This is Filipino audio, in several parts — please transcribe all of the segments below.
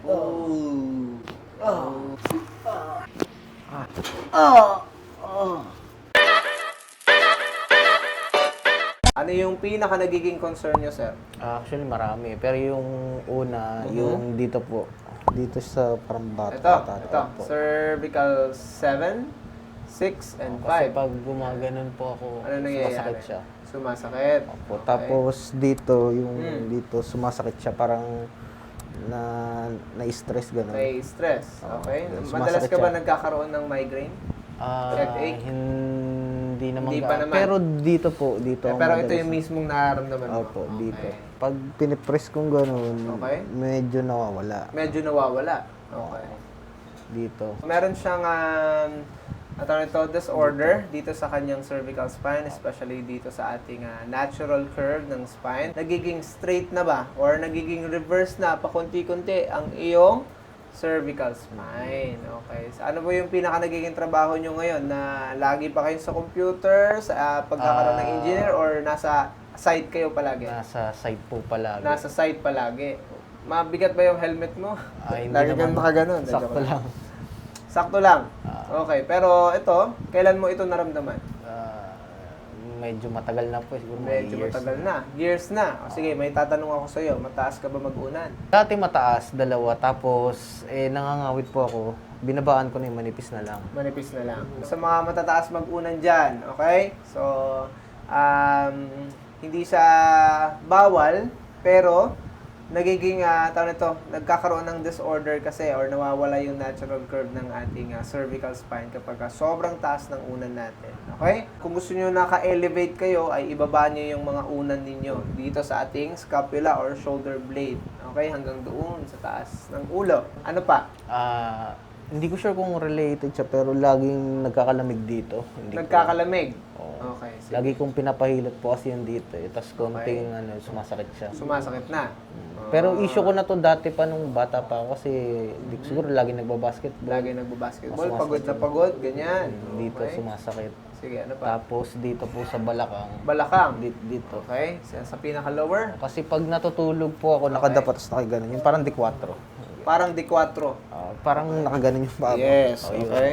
Oh. Ano yung pinaka nagiging concern nyo, sir? Actually, marami. Pero yung una, yung dito po. Dito sa parang bata. Ito. Cervical 7, 6, and 5. Kasi pag gumaganon po ako, Ano nangyayari? sumasakit siya. Sumasakit. Opo. Tapos dito, yung dito, sumasakit siya. Parang na-stress gano'n. May stress. Okay. Sumasakit Madalas ka ba siya. nagkakaroon ng migraine? Headache? Hindi naman. Hindi pa naman. Pero dito po, dito. ang Pero ito madalas yung mismong nararamdaman mo. Opo, Okay. dito. Pag pinipress kong gano'n, Okay. medyo nawawala. Medyo nawawala. Okay. Dito. Meron siyang disorder dito sa kanyang cervical spine, especially dito sa ating natural curve ng spine. Nagiging straight na ba? Or nagiging reverse na pakunti-kunti ang iyong cervical spine. Okay. So, ano po yung pinaka nagiging trabaho nyo ngayon? Na lagi pa kayo sa computer, sa pagkakaroon ng engineer, or nasa site kayo palagi? Nasa side po palagi. Nasa site palagi. Mabigat ba yung helmet mo? Hindi Lagi kang naman. nakaganon. Sakto lang. Sakto lang. Okay, pero ito, kailan mo ito naramdaman? Medyo matagal na po. Siguro mga Medyo years. matagal na. Years na. O sige, may tatanong ako sa iyo. Mataas ka ba mag-unan? Dati mataas, dalawa. Tapos, nangangawit po ako. Binabaan ko na yung manipis na lang. Manipis na lang. Sa mga matataas mag-unan dyan, okay? So, hindi siya bawal, pero nagiging, nagkakaroon ng disorder kasi or nawawala yung natural curve ng ating cervical spine kapag sobrang taas ng unan natin. Okay? Kung gusto nyo naka-elevate kayo, ay ibaba nyo yung mga unan ninyo dito sa ating scapula or shoulder blade. Okay? Hanggang doon sa taas ng ulo. Ano pa? Hindi ko sure kung related siya, pero laging nagkakalamig dito. Hindi ko- Nagkakalamig. Oo. Okay. Sige. Lagi kong pinapahilot po kasi yun dito. Tapos konting sumasakit siya. Sumasakit na. Pero issue ko na to dati pa nung bata pa ako kasi siguro lagi nagbabasketball. Lagi nagbabasketball, Mas pagod na pagod, ganyan. Dito Okay. sumasakit. Sige, ano pa? Tapos dito po sa balakang. Balakang. Dito. Okay, sa pinaka-lower, Kasi pag natutulog po ako, nakadapat tapos nakaganon. Yung parang D4. parang D4. Parang nakaganon yung paa ko. Yes, Yun. okay.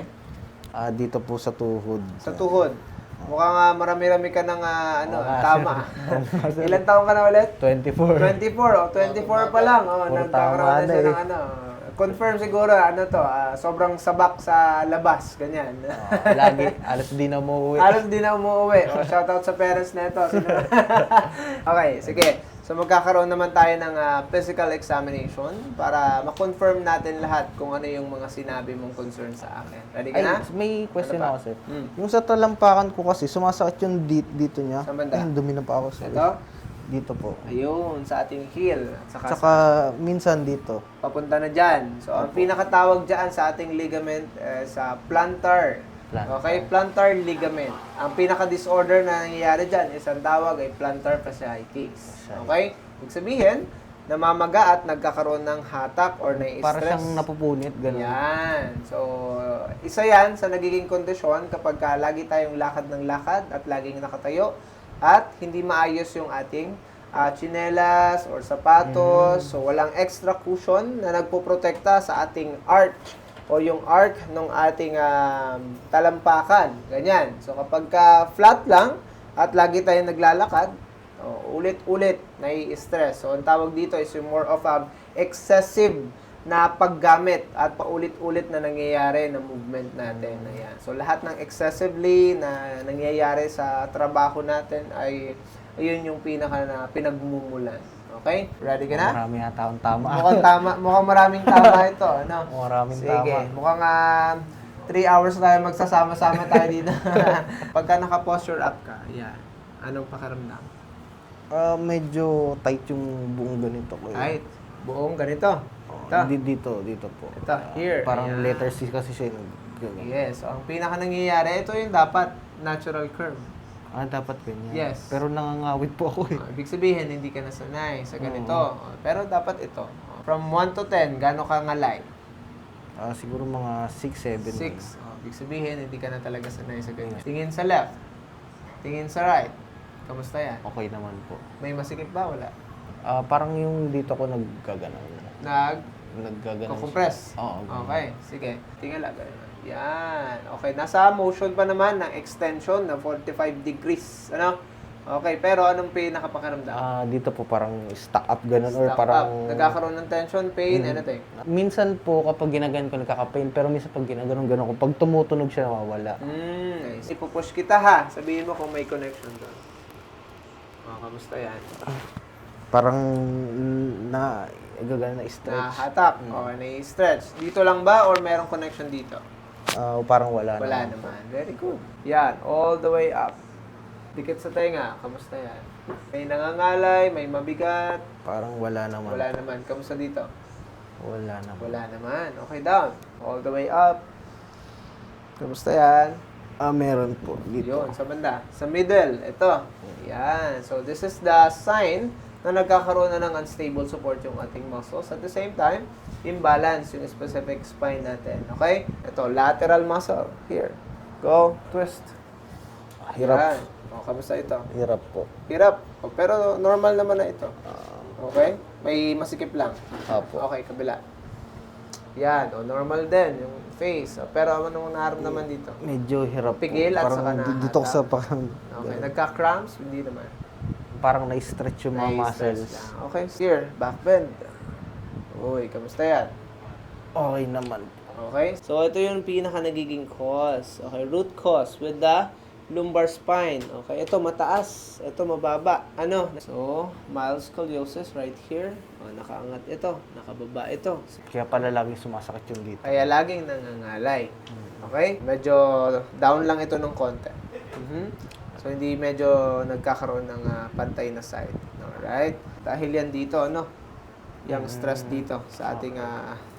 Dito po sa tuhod. Sa tuhod. Mukhang marami-rami ka ng tama. sir. Ilan taon ka na ulit? 24. 24. 24 pa lang. Puro Nagkakaroon na tama siya na ng confirm siguro, sobrang sabak sa labas. Ganyan. Lagi, alas di na umuwi. Alos di na umuwi. Shoutout sa parents na ito. Okay, sige. So magkakaroon naman tayo ng physical examination para ma-confirm natin lahat kung ano yung mga sinabi mong concern sa akin. Ready ka na? May question Ano pa? ako, sir. Hmm. Yung sa talampakan ko kasi, sumasakit yung dito niya. Saan banda? Ay, dumi na pa ako, sir. Ito? Dito po. Ayun, sa ating heel. At saka Tsaka, minsan dito. papunta na dyan. So, ang pinakatawag dyan sa ating ligament sa plantar. Okay, plantar ligament. Ang pinaka-disorder na nangyayari dyan is ang tawag ay plantar fasciitis. Okay? Ibig sabihin, namamaga at nagkakaroon ng hatak or Para na-stress. siyang napupunit, gano'n. Yan. So, isa yan sa nagiging kondisyon kapag lagi tayong lakad ng lakad at laging nakatayo at hindi maayos yung ating tsinelas or sapatos. So, walang extra cushion na nagpoprotekta sa ating arch o yung arc ng ating talampakan. Ganyan. So, kapag flat lang at lagi tayong naglalakad, ulit-ulit nai-stress. So, ang tawag dito is yung more of excessive na paggamit at paulit-ulit na nangyayari ng movement natin. Ayan. So, lahat ng excessively na nangyayari sa trabaho natin ay ayun yung pinaka na pinagmumulan. Okay? Ready ka na? Marami yata akong tama. Mukhang tama, mukhang maraming tama ito, ano? Maraming Sige, tama. mukhang 3 hours tayo magsasama-sama tayo dito. Pagka naka-posture up ka, yeah. Anong pakiramdam? Medyo tight yung buong ganito ko. Right. Buong ganito. Ito. Dito po. Ito, here. Parang Ayan. letter C kasi siya. Ganun. Yes. So, ang pinaka nangyayari, ito yung dapat natural curve. Dapat ganyan. Yes. Pero nangangawit po ako eh. Ibig sabihin, hindi ka nasanay sa ganito. Pero dapat ito. From 1 to 10, gaano ka ngalay? Siguro mga 6, 7. 6. Ibig sabihin, hindi ka na talaga sanay sa ganyan. Tingin sa left. Tingin sa right. Kamusta yan? Okay naman po. May masikip ba? Wala. Parang yung dito ko naggaganaw. naggaganon. Compress. Oo. Okay, sige. Tingala, ganun. Yan. Okay, nasa motion pa naman ng extension na 45 degrees. Ano? Okay, pero anong pinakapakiramdam? Dito po parang stuck up ganun or Stuck parang up. Nagkakaroon ng tension, pain, anything. minsan po kapag ginaganon ko nagkaka-pain pero minsan pag ginaganon ko pag tumutunog siya nawawala. Nice. Ipupush kita ha. Sabihin mo kung may connection doon. Kamusta yan? Parang na gagana na stretch. Nahatak. Okay, na-stretch. Dito lang ba or merong connection dito? Parang wala Wala naman. naman. Very good. Yan, all the way up. Dikit sa tenga. Kamusta yan? May nangangalay, may mabigat. Parang wala naman. Wala naman. Kamusta dito? Wala naman. Wala naman. Okay, down. All the way up. Kamusta yan? Meron po dito. Yun, sa banda. Sa middle, ito. Yan. So, this is the sign na nagkakaroon na ng unstable support yung ating muscles. At the same time, imbalance yung specific spine natin. Okay? Ito, lateral muscle. Here. Go. Twist. Hirap. Yan. O, kamusta ito? Hirap po. Hirap. O, pero normal naman na ito. Okay? May masikip lang. Opo. Okay, kabila. Yan. O, normal din yung face. O, pero anong naramdaman dito? Medyo hirap Pigil po. at Parang saka nahatak. dito ko sa parang Okay. Nagka-cramps? Hindi naman. parang na-stretch yung mga Na-stretch muscles. lang. Okay, here, back bend. Uy, kamusta yan? Okay naman. Okay? So, ito yung pinaka nagiging cause. Okay, root cause with the lumbar spine. Okay, ito mataas. Ito mababa. Ano? So, mild scoliosis right here. O, nakaangat ito. Nakababa ito. Kaya pala laging sumasakit yung dito. Kaya laging nangangalay. Okay? Medyo down lang ito ng konti. So, hindi medyo nagkakaroon ng pantay na side. Alright? Dahil yan dito, ano? Yung stress dito sa ating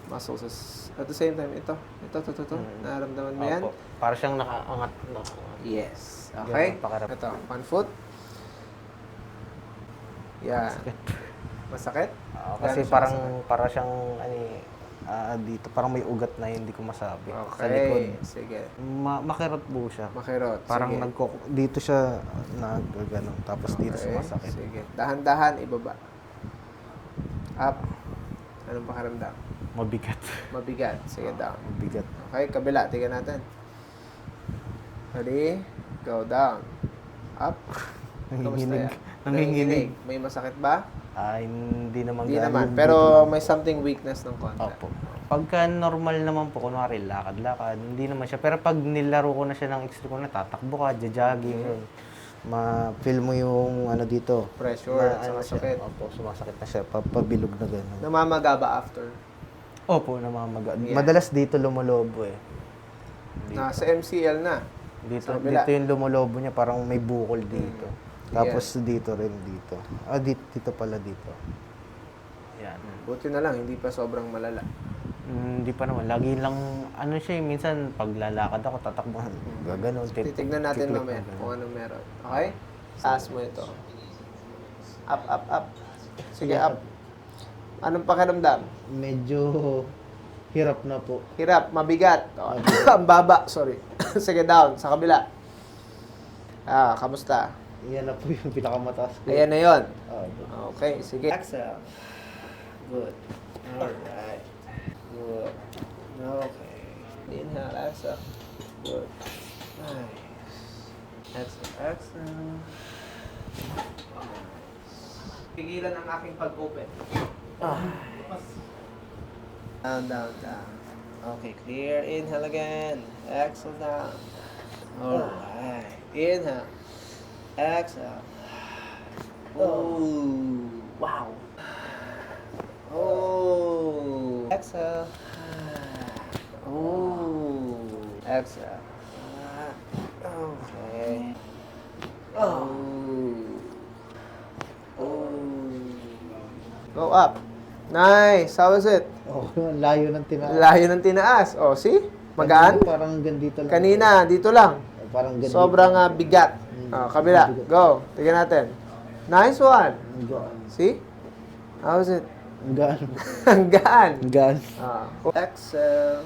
muscles. At the same time, ito. Nararamdaman mo yan? Opo. Para siyang nakaangat. Yes. Okay? Yan, pakiramdam. Ito, one foot. Yan. Masakit? Kasi Gaano siya parang masakit? para siyang dito parang may ugat na hindi ko masabi sa likod. Okay. Sige. Makirot po siya. Makirot. Parang Sige. dito siya nagano tapos dito Okay. sumasakit. Sige. Dahan-dahan, ibaba. Up. Anong pakiramdam? Mabigat. Mabigat. Sige, down. Mabigat. Okay, kabila. Tingnan natin. Ready? Go down. Up. Kamusta yan? Nanginginig. May masakit ba? Hindi naman Hindi gaano naman. yung Pero dito. may something weakness ng konti. Opo. Pagka normal naman po, kunwari lakad-lakad, hindi naman siya. Pero pag nilaro ko na siya ng extreme ko na, tatakbo ka, jogging, ma-feel mo yung ano dito. Pressure at ano saka siya. sakit. Opo, sumasakit na siya. Pabilog na gano'n. Namamaga ba after? Opo, namamaga. Yeah. Madalas dito lumolobo eh. Nasa MCL na. Dito, Sa kabila. dito yung lumolobo niya, parang may bukol dito. Tapos dito rin dito. Dito pala dito. Yan. Buti na lang, hindi pa sobrang malala. Hindi pa naman. Lagi lang, ano siya, minsan pag lalakad ako, tatakbo. Gaganon. Titignan natin mamaya kung anong meron. Okay? Taas mo ito. Up, up, up. Sige, up. Anong pakiramdam? Medyo hirap na po. Hirap, mabigat. Oh, ang baba, sorry. Sige, down. Sa kabila. Kamusta? Yan na po yung pinakamataas ko. Ayan na yun. Ah, Okay, sige. Exhale. Good. Alright. Good. Okay. Inhale, exhale. Good. Nice. Exhale, exhale. Pigilan ang aking pag-open. Down, down, down. Okay, clear. Inhale again. Exhale down. Alright. Inhale. Exhale. Ooh. Wow. Oh. Exhale. Ooh. Exhale. Okay. Oh. Go up. Nice. How is it? Oh, layo ng tinaas. Layo ng tinaas. Oh, see? Magaan? Parang ganito lang. Kanina, dito lang. Parang ganito. Sobrang bigat. Kabila. Go. Tignan natin. Nice one. See? How is it? Gaan. Ang gaan. Gaan. Exhale.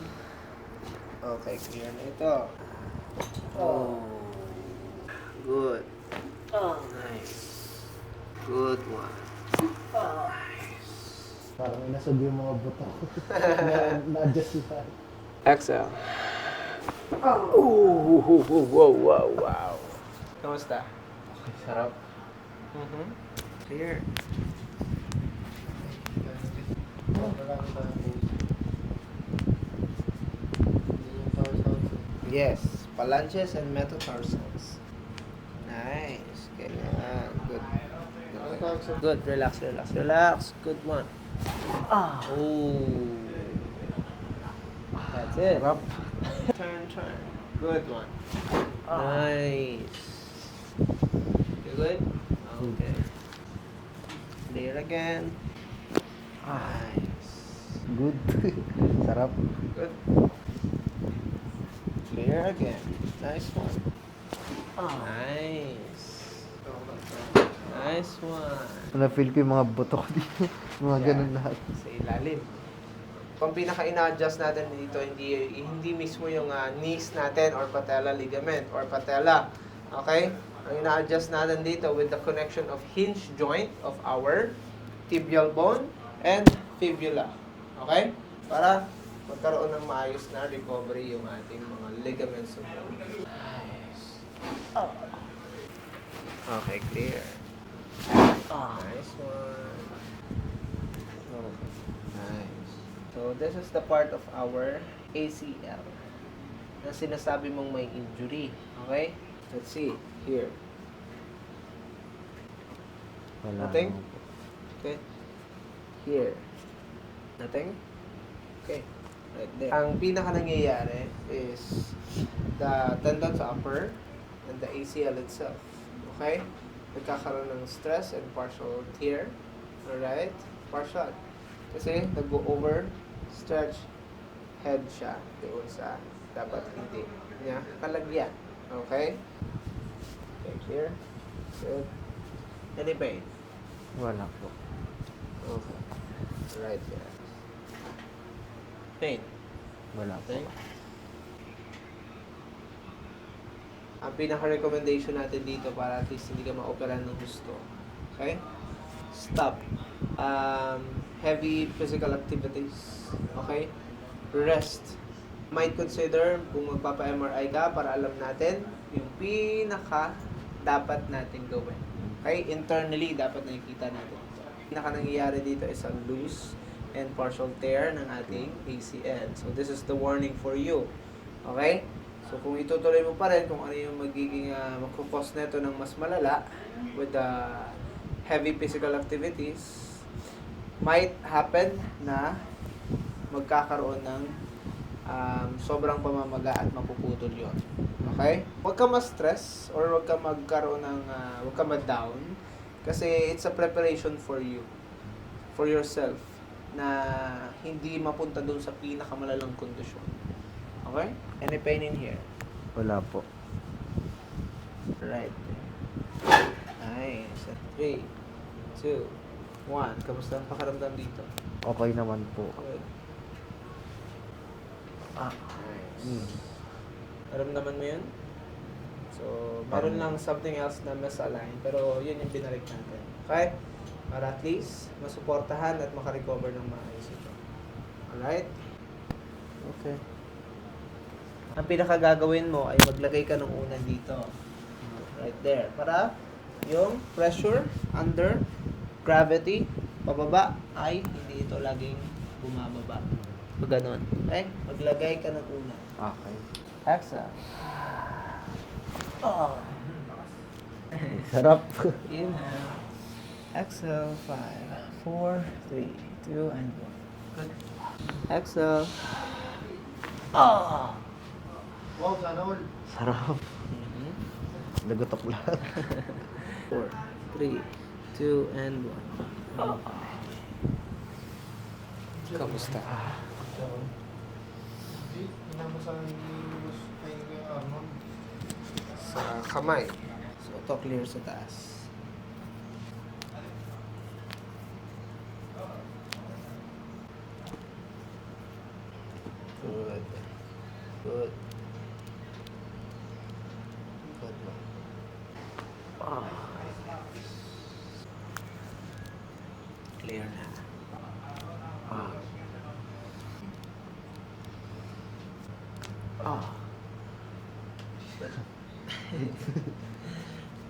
Okay, clear na ito. Oh. Good. Oh, nice. Good one. Nice. Parang inasog yung mga buto ko. Na-adjust lahat. Exhale. Oh, wow. Kamusta? Okay, sarap. Clear. Marami tayong pose. Hindi yung sounds. Yes, phalanges and metatarsals. Nice. Okay, good. Good. Relax. Good one. Oh. That's it. Sarap. Turn. Good one. Nice. You good? Okay. Clear again. Nice. Good. Sarap. Good. Clear again. Nice one. Nice. Nice one. Na-feel ko yung mga buto ko dito. Mga ganun lahat. Sa ilalim. Kung pinaka-ina-adjust natin dito, hindi mismo yung knees natin or patella ligament or patella. Okay? Ang ina-adjust natin dito with the connection of hinge joint of our tibial bone and fibula. Okay? Para magkaroon ng maayos na recovery yung ating mga ligaments of the bone. Nice. Okay, clear. Nice one. Nice. So, this is the part of our ACL na sinasabi mong may injury. Okay? Let's see. Here. Wala. Nothing? Okay. Here. Nothing? Okay. Right there. Ang pinaka nangyayari is the tendon sa upper and the ACL itself. Okay? Nagkakaroon ng stress and partial tear. Alright? Partial. Kasi nag-over stretch head siya doon sa dapat hindi niya kalagyan. Okay? Okay, clear? Good. Any pain? Wala po. Okay. Right there. Pain? Wala po. Okay. Ang pinaka-recommendation natin dito para at least hindi ka ma-operan ng gusto. Okay? Stop. Heavy physical activities. Okay? Rest. Might consider kung magpapa-MRI ka para alam natin yung pinaka dapat natin gawin. Okay? Internally, dapat nakikita natin ito. Pinaka nangyayari dito is a loose and partial tear ng ating ACL. So, this is the warning for you. Okay? So, kung itutuloy mo pa rin kung ano yung magiging magkukos neto ng mas malala with the heavy physical activities, might happen na magkakaroon ng sobrang pamamaga at mapuputol yon. Okay? Huwag ka ma-stress or huwag ka magkaroon ng huwag ka ma-down kasi it's a preparation for you, for yourself, na hindi mapunta dun sa pinakamalalang kondisyon. Okay? Any pain in here? Wala po. Right. Nice. 3, 2, 1. Kamusta ang pakiramdam dito? Okay naman po. Good. Nice. Naramdaman mo yun? So, meron lang something else na misaligned, pero yun yung binalik natin. Okay? Para at least masuportahan at makarecover ng maayos ito. Alright? Okay. Ang pinakagagawin mo ay maglagay ka ng unan dito. Right there. Para yung pressure under gravity pababa ay hindi ito laging bumababa. So, ganun. Okay? Maglagay ka ng unan. Okay. Exhale. Sarap. Inhale. Exhale. 5, 4, 3, 2, and 1. Good. Exhale. Wow, sana all. Sarap. Nagutok lahat. 4, 3, 2, and 1. Kamusta? Inamasan yung arm. Sa kamay. So, ito clear sa taas. Good. Good. Good one. Clear na.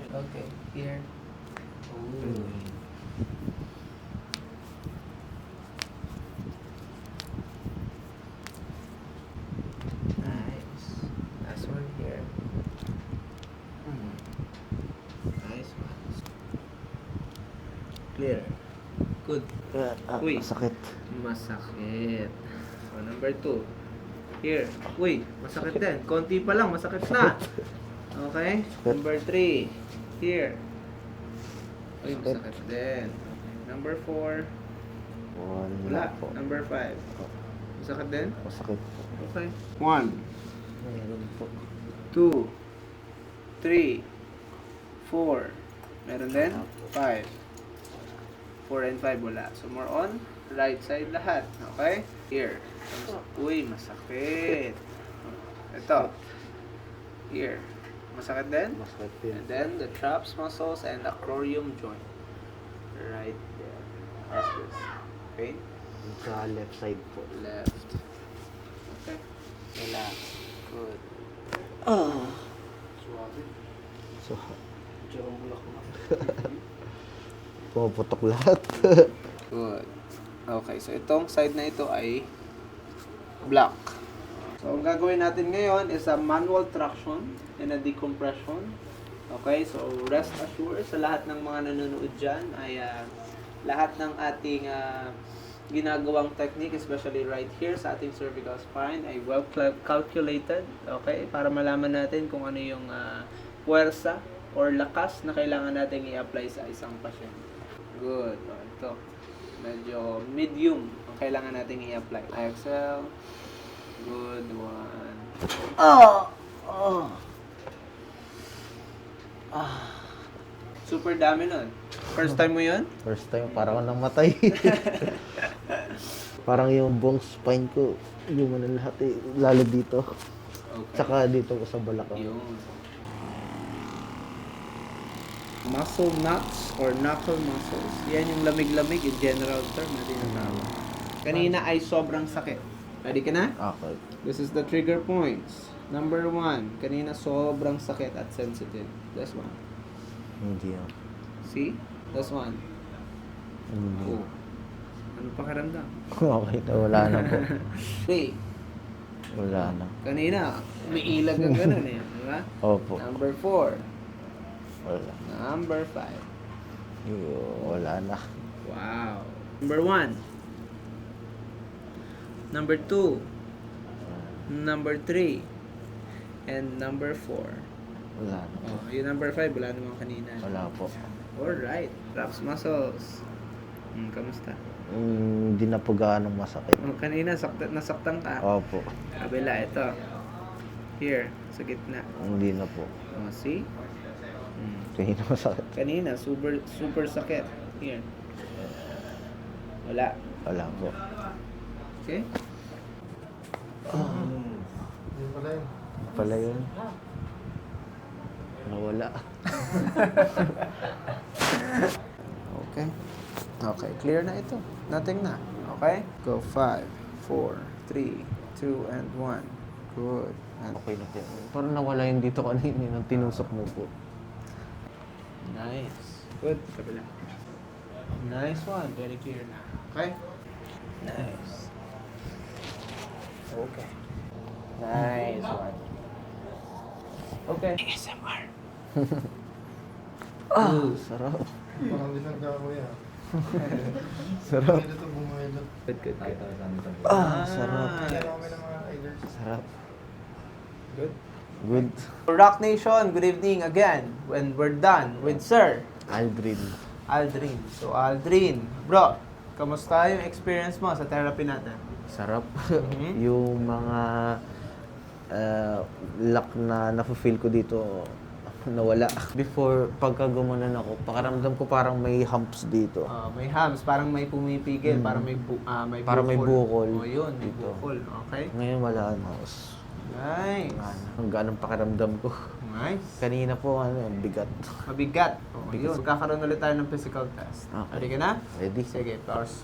Okay, here. Nice. Last one here. Nice one. Clear. Good. Uy. Masakit. Masakit. So, number 2. Here. Uy, masakit din. Konti pa lang, masakit na. Okay. Number 3. Here. Uy, masakit din. Number 4. Wala. Wala po. Number 5. Masakit din? Masakit po. Okay. 1, Meron po. 2, 3, 4. Meron din? 5. 4 and 5 wala. So, more on right side lahat. Okay? Here. Uy, masakit. Ito. Here. Masakit din? Masakit din. And then, the traps muscles and acromion joint. Right there. As this. Okay? Sa left side po. Left. Okay. Relax. Good. So, puputok lahat. Good. Okay, so itong side na ito ay block. So, ang gagawin natin ngayon is a manual traction and a decompression. Okay, so rest assured sa lahat ng mga nanonood dyan ay lahat ng ating ginagawang technique, especially right here sa ating cervical spine, ay well calculated. Okay, para malaman natin kung ano yung puwersa or lakas na kailangan natin i-apply sa isang pasyente. Good. O, ito. Medyo medium ang kailangan natin i-apply. Exhale. Good. 1. Super dami nun. First time mo yun? First time, parang ako namatay. Parang yung buong spine ko, yung ano lahat eh, lalo dito. Okay. Tsaka dito ko sa balakang. Yun. Muscle knots or knuckle muscles. Yan yung lamig-lamig, yung general term na tinatawag. Kanina ay sobrang sakit. Ready ka na? Okay. This is the trigger points. Number 1, kanina sobrang sakit at sensitive. This one. Hindi ah. See? This one. Hindi. Oh. Ano pakiramdam? Okay na, wala na po. 3. Wala na. Kanina, umiilag ang ganun eh. Diba? Opo. Number 4. Wala. Number 5. Wala na. Wow. Number 1. Number 2. Number 3. And number 4. Wala na. Oh, yung number 5, wala naman kanina. Wala po. Alright. Traps muscles. Kamusta? Hindi na po gaanong masakit. Oh, kanina, nasaktan ka. Opo. Kabila, ito. Here, sa gitna. Hindi na po. Oh, see? Kaya na masakit. Kanina, super sakit. Here. Wala. Wala po. Okay? Yun pala yun. Pala yun. Nawala. Okay. Okay, clear na ito. Nothing na. Okay? Go 5, 4, 3, 2, and 1. Good. And Okay na po. Parang nawala yun dito kanina nang tinusok mo po. nice. Good. Kabila. Nice one. Very clear na. Okay? Nice. Okay. Nice one. Okay. ASMR. Sarap. Parang binangga ko yan. Sarap. Pwede ito bumahilot. Good, good, good. Sarap. Kaya kami ng mga riders. Sarap. Good. Good. Rock Nation, good evening again. When we're done with Sir Aldrin. Aldrin. So, Aldrin, bro, kamusta yung experience mo sa therapy natin? Sarap. Mhm. Yung mga luck na nafe-feel ko dito nawala. Before, pagka gumanon ako, pakiramdam ko parang may humps dito. May hams, parang may pumipigil, parang may may Parang may bukol. Oh, yun, may Dito. bukol. Okay. Ngayon wala na. Nice. Ang ganong pakiramdam ko. Nice. Kanina po, bigat. Mabigat. Oh, yun. Magkakaroon ulit tayo ng physical test. Okay. Ready ka na? Ready? Sige,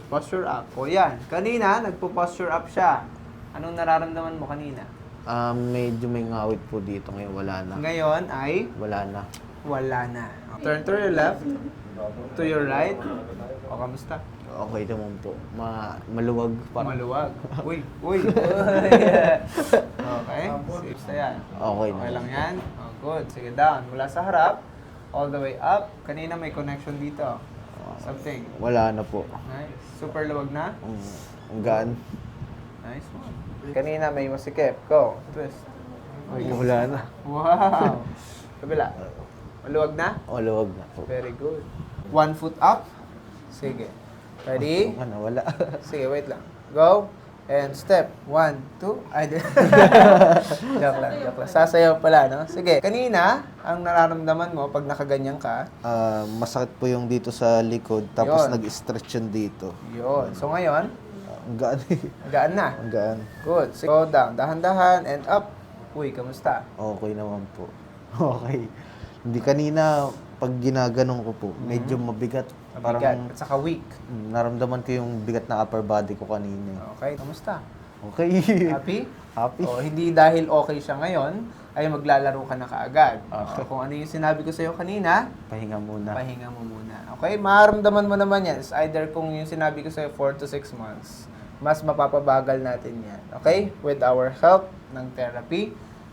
posture up. O yan. Kanina, nagpo-posture up siya. Anong nararamdaman mo kanina? Medyo may ngawit po dito ngayon. Wala na. Ngayon ay Wala na. wala na. Turn to your left, to your right. O, kamusta? Okay naman po. Maluwag. Maluwag. Uy, uy. Okay, safe na yan. Okay na. Okay lang yan? Oh, good. Sige, down. Mula sa harap, all the way up. Kanina may connection dito. Something. Wala na po. Nice. Super luwag na? Ang gaan. Nice one. Kanina may masikip. Go. Twist. Wala na. Wow. Kabila. Maluwag na? Maluwag na po. Very good. 1 foot up. Sige. Ready? Wala. Sige, wait lang. Go. And step. 1, 2. Ay, di. Joke lang, joke lang. Sasayaw pala, no? Sige. Kanina, ang nararamdaman mo pag nakaganyan ka, Masakit po yung dito sa likod. Tapos Yun. nag-stretch yun dito. yun. So ngayon, Ang gaan eh. gaan na. Ang gaan. Good. So, go down. Dahan-dahan and up. Uy, kamusta? Okay naman po. Okay. Hindi kanina, pag ginaganon ko po, medyo mabigat. Mabigat. At saka weak. Naramdaman ko yung bigat na upper body ko kanina. Okay, kamusta? Okay. Happy? Happy. O, hindi dahil okay siya ngayon, ay maglalaro ka na kaagad. O, kung ano yung sinabi ko sa'yo kanina, Pahinga muna. pahinga mo muna. Okay? Maramdaman mo naman yan. It's either kung yung sinabi ko sa'yo 4 to 6 months, mas mapapabagal natin yan. Okay? With our help ng therapy.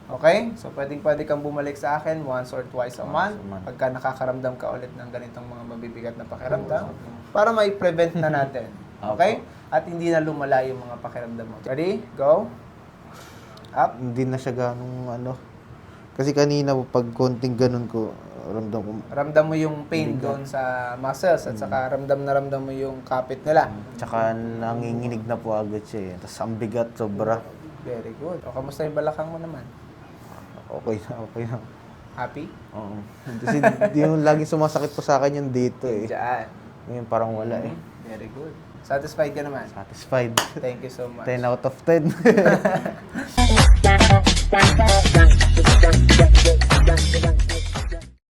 Okay? So, pwede kang bumalik sa akin once or twice a month pagka nakakaramdam ka ulit ng ganitong mga mabibigat na pakiramdam para may prevent na natin. Okay? At hindi na lumala yung mga pakiramdam mo. Ready? Go. Up. Hindi na siya ganong ano. Kasi kanina po, pag konting ganun ko, ramdam ko, Ramdam mo yung pain doon sa muscles at saka ramdam mo yung kapit nila. tsaka nanginginig na po agad siya eh. Tapos ang bigat, sobra. Very good. O, kamusta yung balakang mo naman? Okay na, okay na. Happy? Oo. Kasi yung laging sumasakit po sa akin yung dito eh. Diyan. Ngayon parang wala eh. Very good. Satisfied ka naman? Satisfied. Thank you so much. 10 out of 10.